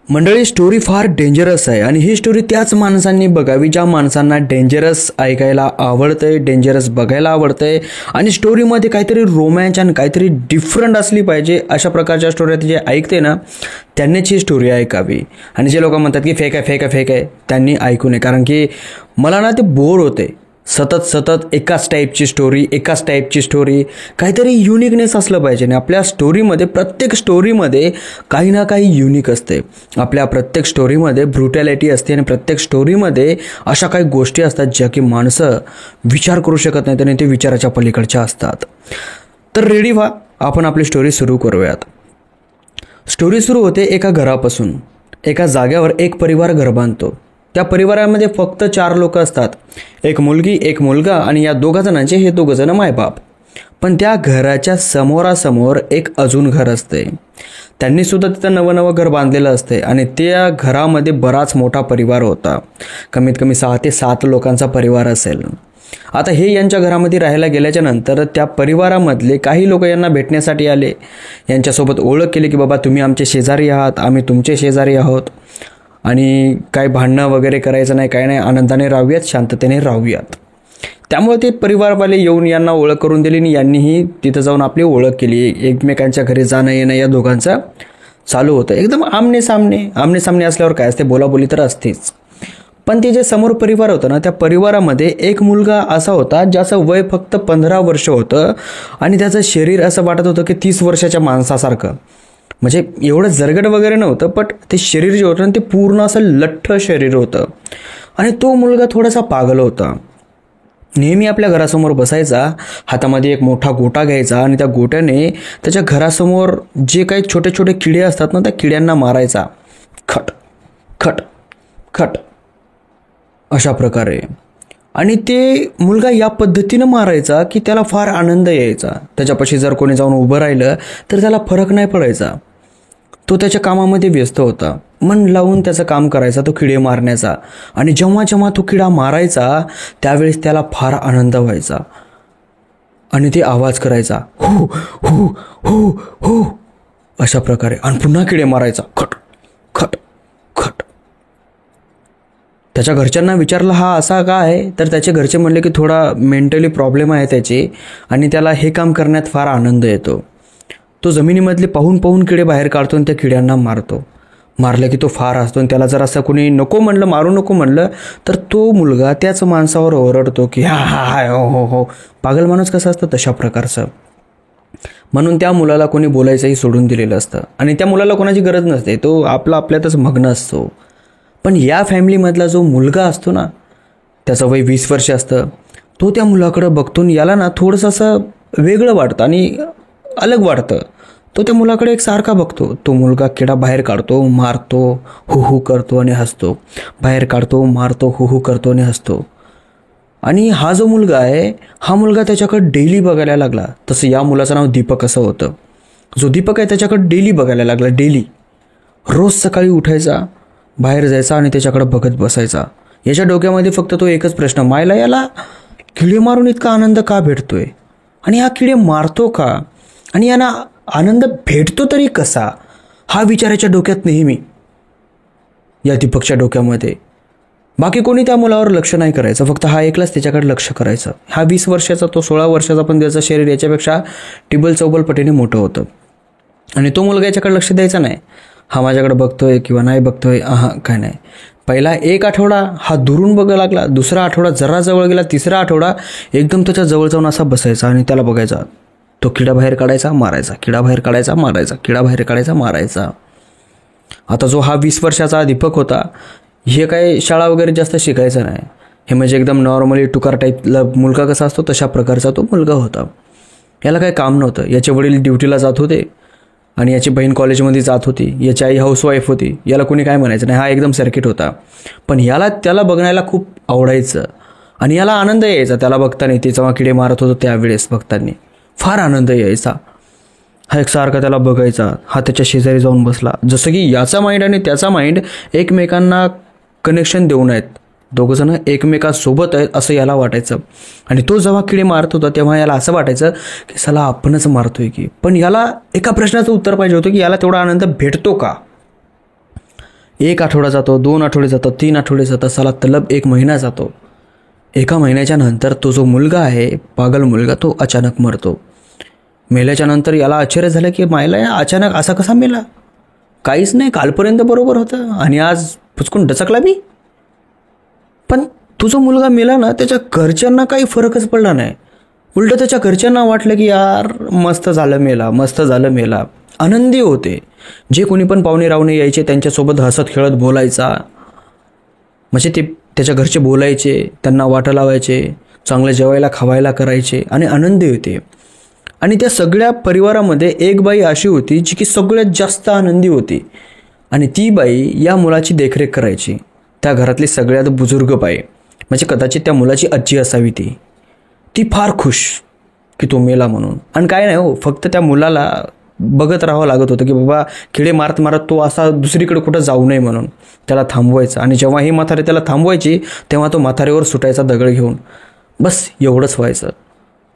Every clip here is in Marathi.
मंडळी, स्टोरी फार डेंजरस आहे आणि ही स्टोरी त्याच माणसांनी बघावी ज्या माणसांना डेंजरस ऐकायला आवडतंय, डेंजरस बघायला आवडतंय आणि स्टोरीमध्ये काहीतरी रोमॅन्स आणि काहीतरी डिफरंट असली पाहिजे. अशा प्रकारच्या स्टोऱ्या जे ऐकते ना त्यांनीच ही स्टोरी ऐकावी. आणि जे लोक म्हणतात की फेक आहे फेक आहे फेक आहे त्यांनी ऐकू नये, कारण की मला ना ते बोर होते. सतत एकाच टाईपची स्टोरी काहीतरी युनिकनेस असलं पाहिजे. आणि आपल्या स्टोरीमध्ये, प्रत्येक स्टोरीमध्ये काही ना काही युनिक असते. आपल्या प्रत्येक स्टोरीमध्ये ब्रुटॅलिटी असते आणि प्रत्येक स्टोरीमध्ये अशा काही गोष्टी असतात ज्या की माणसं विचार करू शकत नाहीत आणि ते विचाराच्या पलीकडच्या असतात. तर रेडी व्हा, आपण आपली स्टोरी सुरू करूयात. स्टोरी सुरू होते एका घरापासून. एका जाग्यावर एक परिवार घर बांधतो. त्या परिवारामध्ये फक्त 4 लोक असतात, एक मुलगी, एक मुलगा आणि या 2 जणांचे हे 2 जण मायबाप. पण त्या घराच्या समोरासमोर एक अजून घर असते. त्यांनी सुद्धा तिथं नवं घर बांधलेलं असते आणि त्या घरामध्ये बराच मोठा परिवार होता. कमीत कमी 6 ते 7 लोकांचा परिवार असेल. आता हे यांच्या घरामध्ये राहायला गेल्याच्या नंतर त्या परिवारामधले काही लोक यांना भेटण्यासाठी आले. यांच्यासोबत ओळख केली की बाबा तुम्ही आमचे शेजारी आहात, आम्ही तुमचे शेजारी आहोत आणि काही भांडणं वगैरे करायचं नाही, काय नाही, आनंदाने राहूयात, शांततेने राहूयात. त्यामुळे ते परिवारवाले येऊन यांना ओळख करून दिली आणि यांनीही तिथं जाऊन आपली ओळख केली. एकमेकांच्या घरी जाणं येणं या दोघांचं चालू होतं. एकदम आमने सामने असल्यावर काय असते, बोलाबोली तर असतेच. पण ते जे समोर परिवार होतं ना, त्या परिवारामध्ये एक मुलगा असा होता ज्याचं वय फक्त 15 वर्ष होतं आणि त्याचं शरीर असं वाटत होतं की 30 वर्षाच्या माणसासारखं. म्हणजे एवढं जरगट वगैरे नव्हतं, पण ते शरीर जे होतं ना ते पूर्ण असं लठ्ठ शरीर होतं. आणि तो मुलगा थोडासा पागल होता. नेहमी आपल्या घरासमोर बसायचा, हातामध्ये एक मोठा गोटा घ्यायचा आणि त्या गोट्याने त्याच्या घरासमोर जे काही छोटे छोटे किडे असतात ना त्या किड्यांना मारायचा. खट खट खट अशा प्रकारे. आणि ते मुलगा या पद्धतीनं मारायचा की त्याला फार आनंद यायचा. त्याच्यापाशी जर कोणी जाऊन उभं राहिलं तर त्याला फरक नाही पडायचा. तो त्याच्या कामामध्ये व्यस्त होता. मन लावून त्याचं काम करायचा, तो किडे मारण्याचा. आणि जेव्हा तो किडा मारायचा त्यावेळेस त्याला फार आनंद व्हायचा आणि ते आवाज करायचा हू हू हू हू अशा प्रकारे. आणि पुन्हा किडे मारायचा खट खट खट. त्याच्या घरच्यांना विचारलं हा असा का आहे, तर त्याचे घरचे म्हणले की थोडा मेंटली प्रॉब्लेम आहे त्याची आणि त्याला हे काम करण्यात फार आनंद येतो. तो जमिनीमधले पाहून किडे बाहेर काढतो आणि त्या किड्यांना मारतो. मारलं की तो फार हसतो आणि त्याला जर असं कोणी नको म्हणलं, मारू नको म्हणलं तर तो मुलगा त्याच माणसावर ओरडतो की हा हा हा हो हो. पागल माणूस कसं असतं तशा प्रकारचं. म्हणून त्या मुलाला कोणी बोलायचंही सोडून दिलेलं असतं आणि त्या मुलाला कोणाची गरज नसते, तो आपल्यातच मग्न असतो. पण या फॅमिलीमधला जो मुलगा असतो ना, त्याचं वय 20 वर्ष असतं. तो त्या मुलाकडं बघतो याला ना थोडंसं असं वेगळं वाटतं आणि अलग वाटतं. तो त्या मुलाकडे एक सारखा बघतो. तो मुलगा किडा बाहेर काढतो, मारतो, हू करतो आणि हसतो. बाहेर काढतो, मारतो, हू करतो आणि हसतो. आणि हा जो मुलगा आहे, हा मुलगा त्याच्याकडे डेली बघायला लागला. तसं या मुलाचं नाव दीपक असं होतं. जो दीपक आहे त्याच्याकडे डेली बघायला लागला. डेली रोज सकाळी उठायचा, बाहेर जायचा आणि त्याच्याकडे बघत बसायचा. याच्या डोक्यामध्ये फक्त तो एकच प्रश्न, मायला याला किडे मारून इतका आनंद का भेटतोय आणि हा किडे मारतो का आणि यांना आनंद भेटतो तरी कसा, हा विचाराच्या डोक्यात नेहमी या दीपकच्या डोक्यामध्ये. बाकी कोणी त्या मुलावर लक्ष नाही करायचं, फक्त हा एकलाच त्याच्याकडे लक्ष करायचं. हा 20 वर्षाचा, तो 16 वर्षाचा, पण त्याचं शरीर याच्यापेक्षा टिबल चौबल पटीने मोठं होतं. आणि तो मुलगा याच्याकडे लक्ष द्यायचा नाही. हा माझ्याकडे बघतोय किंवा नाही बघतोय, काय नाही. पहिला 1 आठवडा हा दुरून बघायला लागला. दुसरा आठवडा जरा जवळ गेला. तिसरा आठवडा एकदम त्याच्या जवळ जाऊन असा बसायचा आणि त्याला बघायचा. तो किडा बाहेर काढायचा, मारायचा, किडा बाहेर काढायचा, मारायचा, किडा बाहेर काढायचा, मारायचा. आता जो हा 20 वर्षाचा दीपक होता, हे काही शाळा वगैरे जास्त शिकायचं नाही. हे म्हणजे एकदम नॉर्मली टुकार टाईपला मुलगा कसा असतो तशा प्रकारचा तो मुलगा होता. याला काही काम नव्हतं. याचे वडील ड्युटीला जात होते आणि याची बहीण कॉलेजमध्ये जात होती. याची आई हाऊसवाईफ होती. याला कोणी काय म्हणायचं नाही. हा एकदम सर्किट होता. पण त्याला बघण्याला खूप आवडायचं आणि याला आनंद यायचा त्याला बघताना. ते जेव्हा किडे मारत होतो त्यावेळेस बघताना फार आनंद यायचा. हा एकसारखा त्याला बघायचा. हा त्याच्या शेजारी जाऊन बसला. जसं की याचा माइंड आणि त्याचा माइंड एकमेकांना कनेक्शन देऊन आहेत. 2 जण एकमेकांसोबत आहेत असं याला वाटायचं. आणि तो जेव्हा किडे मारत होता तेव्हा याला असं वाटायचं की साला आपणच मारतोय की. पण याला एका प्रश्नाचं उत्तर पाहिजे होतं की याला तेवढा आनंद भेटतो का. 1 आठवडा जातो, 2 आठवडे जातात, 3 आठवडे जातात, साला तलब 1 महिना जातो. 1 महिन्याच्या नंतर तो जो मुलगा आहे, पागल मुलगा, तो अचानक मरतो. मेल्याच्या नंतर याला आश्चर्य झालं की मायला या अचानक असा कसा मेला, काहीच नाही, कालपर्यंत बरोबर होतं आणि आज पुचकून डचकला बी. पण तो जो मुलगा मेला ना, त्याच्या घरच्यांना काही फरकच पडला नाही. उलटं त्याच्या घरच्यांना वाटलं की यार मस्त झालं मेला, मस्त झालं मेला. आनंदी होते. जे कोणी पण पाहुणे रावणे यायचे त्यांच्यासोबत हसत खेळत बोलायचा. म्हणजे ते त्याच्या घरचे बोलायचे, त्यांना वाटं लावायचे, चांगलं जेवायला खावायला करायचे आणि आनंदी होते. आणि त्या सगळ्या परिवारामध्ये एक बाई अशी होती जी की सगळ्यात जास्त आनंदी होती. आणि ती बाई या मुलाची देखरेख करायची. त्या घरातली सगळ्यात बुजुर्ग बाई, म्हणजे कदाचित त्या मुलाची आजी असावी. ती फार खुश की तो मेला म्हणून. आणि काय नाही हो, फक्त त्या मुलाला बघत राहावं लागत होतं की बाबा किडे मारत मारत तो असा दुसरीकडे कुठं जाऊ नये म्हणून त्याला थांबवायचं. आणि जेव्हा ही म्हातारी त्याला थांबवायची तेव्हा तो म्हातारीवर सुटायचा दगड घेऊन. बस एवढंच व्हायचं.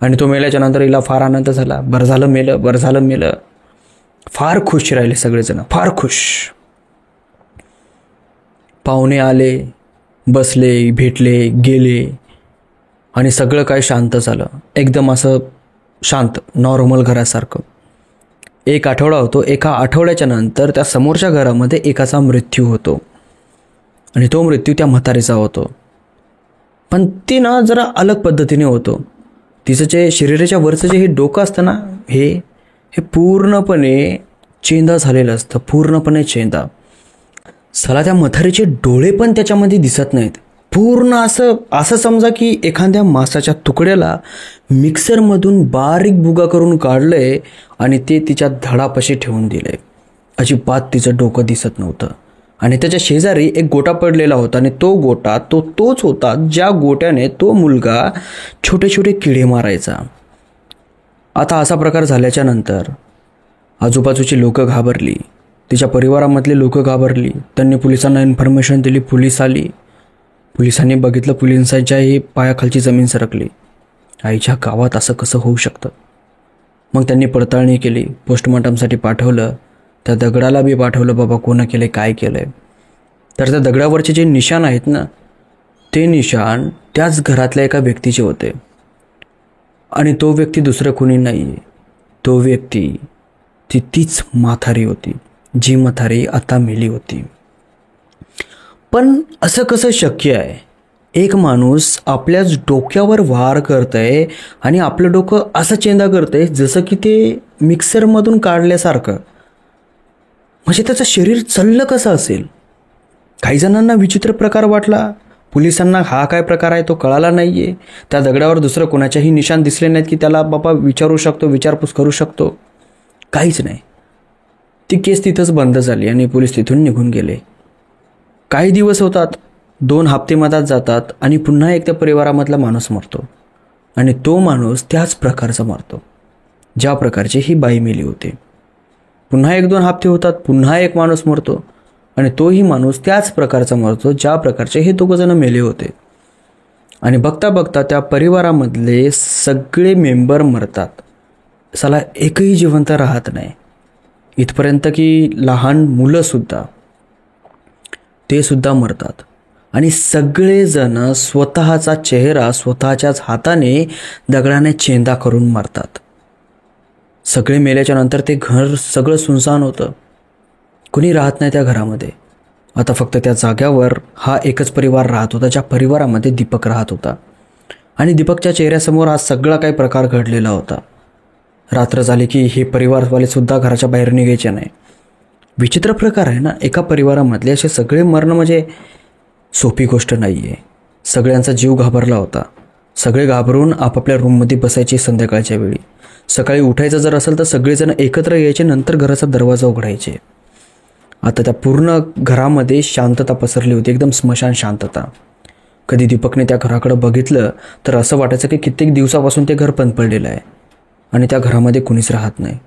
आणि तो मेल्याच्या नंतर हिला फार आनंद झाला. बरं झालं मेलं, बरं झालं मेलं. फार खुश राहिले सगळेजण, फार खुश. पाहुणे आले, बसले, भेटले, गेले आणि सगळं काय शांत झालं. एकदम असं शांत, नॉर्मल घरासारखं. 1 आठवडा होतो. 1 आठवड्याच्या नंतर त्या समोरच्या घरामध्ये एकाचा मृत्यू होतो. आणि तो मृत्यू त्या म्हातारीचा होतो. पण ते ना जरा अलग पद्धतीने होतो. तिचं जे शरीराच्या वरचं जे हे डोकं असतं ना, हे पूर्णपणे चेंदा झालेलं असतं, पूर्णपणे चेंदा. साला त्या म्हातारीचे डोळे पण त्याच्यामध्ये दिसत नाहीत. पूर्ण असं समजा की एखाद्या मांसाच्या तुकड्याला मिक्सरमधून बारीक भुगा करून काढलंय आणि ते तिच्या धडापाशी ठेवून दिलंय. अजिबात तिचं डोकं दिसत नव्हतं. आणि त्याच्या शेजारी एक गोटा पडलेला होता आणि तो गोटा तोच होता ज्या गोट्याने तो मुलगा छोटे छोटे किडे मारायचा. आता असा प्रकार झाल्याच्या नंतर आजूबाजूची लोकं घाबरली, तिच्या परिवारामधले लोकं घाबरली. त्यांनी पोलिसांना इन्फॉर्मेशन दिली. पोलीस आली. पोलिसांनी बघितलं, पोलिसांच्याही पायाखालची जमीन सरकली. आईच्या गावात असं कसं होऊ शकतं. मग त्यांनी पडताळणी केली, पोस्टमॉर्टमसाठी पाठवलं. त्या दगडाला बी पाठवलं, बाबा कोणं केलं, काय केलं आहे. तर त्या दगडावरचे जे निशाण आहेत ना, ते निशाण त्याच घरातल्या एका व्यक्तीचे होते. आणि तो व्यक्ती दुसरं कोणी नाही आहे. तो व्यक्ती तीच म्हातारी होती, जी म्हातारी आता मेली होती. पण असं कसं शक्य आहे, एक माणूस आपल्याच डोक्यावर वार करतंय आणि आपलं डोकं असं चेंदा करतंय जसं की ते मिक्सरमधून काढल्यासारखं. म्हणजे त्याचं शरीर चाललं कसं असेल. काही जणांना विचित्र प्रकार वाटला. पोलिसांना हा काय प्रकार आहे तो कळाला नाही आहे. त्या दगडावर दुसरं कोणाच्याही निशाण दिसले नाहीत की त्याला बाबा विचारू शकतो, विचारपूस करू शकतो. काहीच नाही. ती केस तिथंच बंद झाली आणि पोलीस तिथून निघून गेले. काही दिवस होतात, 2 हप्ते मधात जातात आणि पुन्हा एक त्या परिवारामधला माणूस मरतो. आणि तो माणूस त्याच प्रकारचा मरतो ज्या प्रकारची ही बाई मेली होती. पुन्हा 1-2 हप्ते होतात, पुन्हा एक माणूस मरतो आणि तोही माणूस त्याच प्रकारचा मरतो ज्या प्रकारचे हे 2 जण मेले होते. आणि बघता बघता त्या परिवारामधले सगळे मेंबर मरतात. साला एकही जिवंत राहत नाही. इथपर्यंत की लहान मुलंसुद्धा ते सुद्धा मरतात. आणि सगळेजण स्वतःचा चेहरा स्वतःच्याच हाताने दगडाने चेंदा करून मारतात. सगळे मेल्याच्या नंतर ते घर सगळं सुनसान होतं. कुणी राहत नाही त्या घरामध्ये. आता फक्त त्या जाग्यावर हा एकच परिवार राहत होता, ज्या परिवारामध्ये दीपक राहत होता. आणि दीपकच्या चेहऱ्यासमोर हा सगळा काही प्रकार घडलेला होता. रात्र झाली की हे परिवारवाले सुद्धा घराच्या बाहेर निघायचे नाही. विचित्र प्रकार आहे ना, एका परिवारामधले असे सगळे मरणं म्हणजे सोपी गोष्ट नाही आहे. सगळ्यांचा जीव घाबरला होता. सगळे घाबरून आपापल्या रूममध्ये बसायचे संध्याकाळच्या वेळी. सकाळी उठायचं जर असेल तर सगळेजण एकत्र यायचे, नंतर घराचा दरवाजा उघडायचे. आता त्या पूर्ण घरामध्ये शांतता पसरली होती, एकदम स्मशान शांतता. कधी दीपकने त्या घराकडे बघितलं तर असं वाटायचं की कित्येक दिवसापासून ते घर बंद पडलेलं आहे आणि त्या घरामध्ये कुणीच राहत नाही.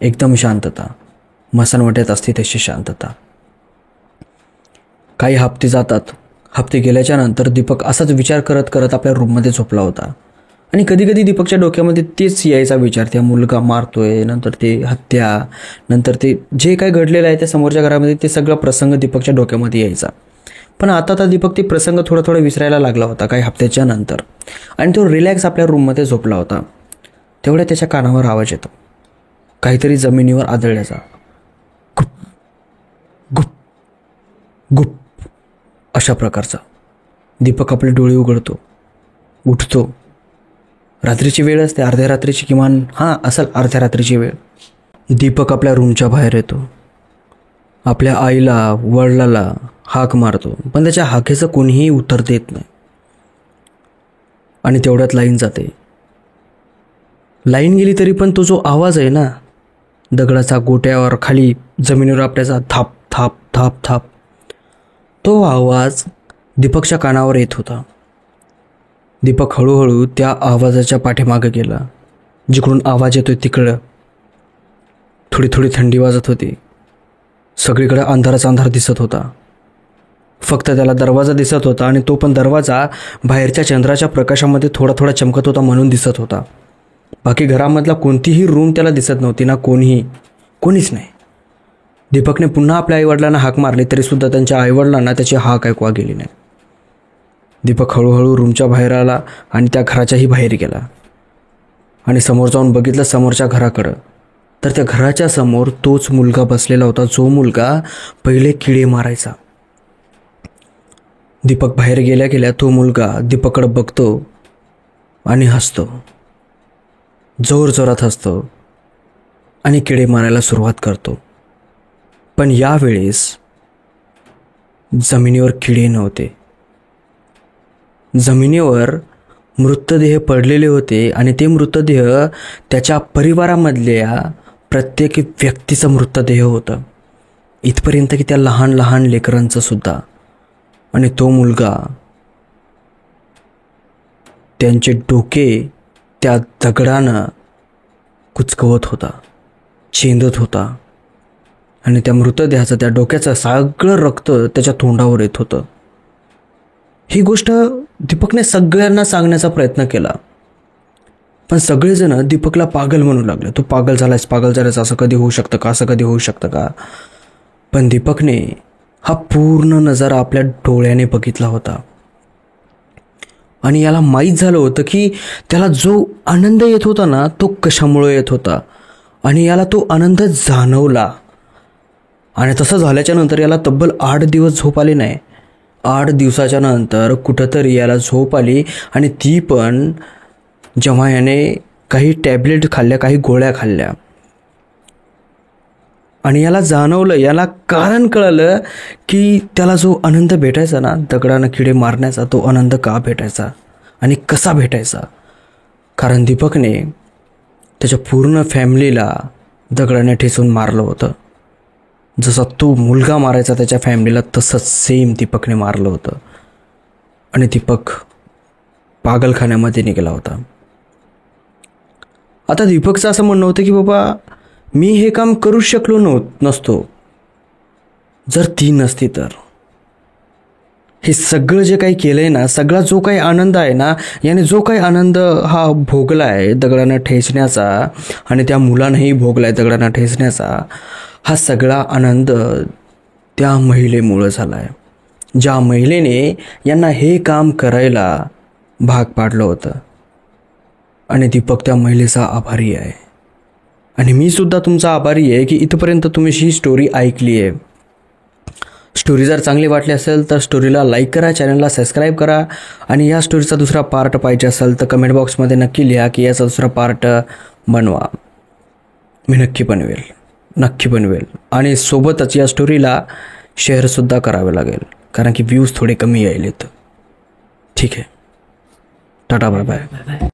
एकदम शांतता, मसानवाट्यात असते तशी शांतता. काही हप्ते जातात. हप्ते गेल्याच्या नंतर दीपक असाच विचार करत करत आपल्या रूममध्ये झोपला होता. आणि कधी कधी दीपकच्या डोक्यामध्ये तेच यायचा विचार, त्या मुलगा मारतोय, नंतर ते हत्या, नंतर ते जे काय घडलेलं आहे त्या समोरच्या घरामध्ये, ते सगळं प्रसंग दीपकच्या डोक्यामध्ये यायचा. पण आता दीपक ते प्रसंग थोडा थोडा विसरायला लागला होता काही हप्त्याच्या नंतर, आणि तो रिलॅक्स आपल्या रूममध्ये झोपला होता. तेवढ्या त्याच्या कानावर आवाज येतो काहीतरी जमिनीवर आदळल्याचा. गुप गुप गुप अशा प्रकारचा. दीपक आपले डोळे उघडतो, उठतो. रात्रीची वेळ असते, अर्ध्या रात्रीची, किमान असेल अर्ध्या रात्रीची वेळ. दीपक आपल्या रूमच्या बाहेर येतो, आपल्या आईला वडिलाला हाक मारतो, पण त्याच्या हाकेचं कोणीही उत्तर देत नाही. आणि तेवढ्यात लाईन जाते. लाईन गेली तरी पण तो जो आवाज आहे ना, दगडाचा गोट्यावर खाली जमिनीवर आपल्याचा थाप थाप थाप थाप, तो आवाज दीपकच्या कानावर येत होता. दीपक हळूहळू त्या आवाजाच्या पाठीमागे गेला, जिकडून आवाज येतोय तिकडं. थोडी थोडी थंडी वाजत होती, सगळीकडे अंधारच अंधार दिसत होता. फक्त त्याला दरवाजा दिसत होता, आणि तो पण दरवाजा बाहेरच्या चंद्राच्या प्रकाशामध्ये थोडा थोडा चमकत होता म्हणून दिसत होता. बाकी घरामधला कोणतीही रूम त्याला दिसत नव्हती, ना कोणीच नाही. दीपकने पुन्हा आपल्या आईवडिलांना हाक मारली, तरीसुद्धा त्यांच्या आईवडिलांना त्याची हाक ऐकवा गेली नाही. दीपक हळूहळू रूमच्या बाहेर आला आणि त्या घराच्याही बाहेर गेला, आणि समोर जाऊन बघितलं समोरच्या घराकडं. तर त्या घराच्या समोर तोच मुलगा बसलेला होता, जो मुलगा पहिले किडे मारायचा. दीपक बाहेर गेल्या गेल्या तो मुलगा दीपककडे बघतो आणि हसतो, जोरजोरात हसतो, आणि किडे मारायला सुरुवात करतो. पण यावेळेस जमिनीवर किडे नव्हते, जमिनीवर मृतदेह पडलेले होते, आणि ते मृतदेह त्याच्या परिवारामधल्या प्रत्येक व्यक्तीचं मृतदेह होतं, इथपर्यंत की त्या लहान लहान लेकरांचं सुद्धा. आणि तो मुलगा त्यांचे डोके त्या दगडानं कुचकवत होता, चेंदत होता, आणि त्या मृतदेहाचं, त्या डोक्याचं सगळं रक्त त्याच्या तोंडावर येत होतं. ही गोष्ट दीपकने सगळ्यांना सांगण्याचा प्रयत्न केला, पण सगळेजण दीपकला पागल म्हणू लागले. तू पागल झालायस, असं कधी होऊ शकतं का. पण दीपकने हा पूर्ण नजारा आपल्या डोळ्याने बघितला होता, आणि याला माहीत झालं होतं की त्याला जो आनंद येत होता ना, तो कशामुळे येत होता, आणि याला तो आनंद जाणवला. आणि तसं झाल्याच्या नंतर याला तब्बल 8 दिवस झोप आली नाही. 8 दिवसाच्या नंतर कुठंतरी याला झोप आली, आणि ती पण जेव्हा याने काही टॅबलेट खाल्ल्या, काही गोळ्या खाल्ल्या, आणि याला जाणवलं, याला कारण कळलं की त्याला जो आनंद भेटायचा ना दगडानं किडे मारण्याचा, तो आनंद का भेटायचा आणि कसा भेटायचा. कारण दीपकने त्याच्या पूर्ण फॅमिलीला दगडाने ठेचून मारलं होतं. जसा तो मुलगा मारायचा त्याच्या फॅमिलीला, तसंच सेम दीपकने मारलं होतं, आणि दीपक पागलखान्यामध्ये निघाला होता. आता दीपकचं असं म्हणणं होतं की बाबा, मी हे काम करू शकलो नसतो जर ती नसती तर. हे सगळं जे काही केलंय ना, सगळा जो काही आनंद आहे ना, याने जो काही आनंद हा भोगला आहे दगडांना ठेचण्याचा, आणि त्या मुलानंही भोगला आहे दगडांना ठेचण्याचा, हा सगळा आनंद त्या महिलेमुळं झाला आहे, ज्या महिलेने यांना हे काम करायला भाग पाडलं होतं. आणि दीपक त्या महिलेचा आभारी आहे, आणि मी सुद्धा तुमचा आभारी आहे की इथपर्यंत तुम्ही ही स्टोरी ऐकली आहे. स्टोरी जर चांगली वाटली असेल तर स्टोरीला लाईक करा, चॅनलला सबस्क्राईब करा, आणि या स्टोरीचा दुसरा पार्ट पाहिजे असेल तर कमेंट बॉक्समध्ये नक्की लिहा की याचा दुसरा पार्ट बनवा. मी नक्की बनवेल, आणि सोबतच या स्टोरीला शेअरसुद्धा करावे लागेल, कारण की व्ह्यूज थोडे कमी यायलेत. ठीक आहे, टाटा बाय बाय.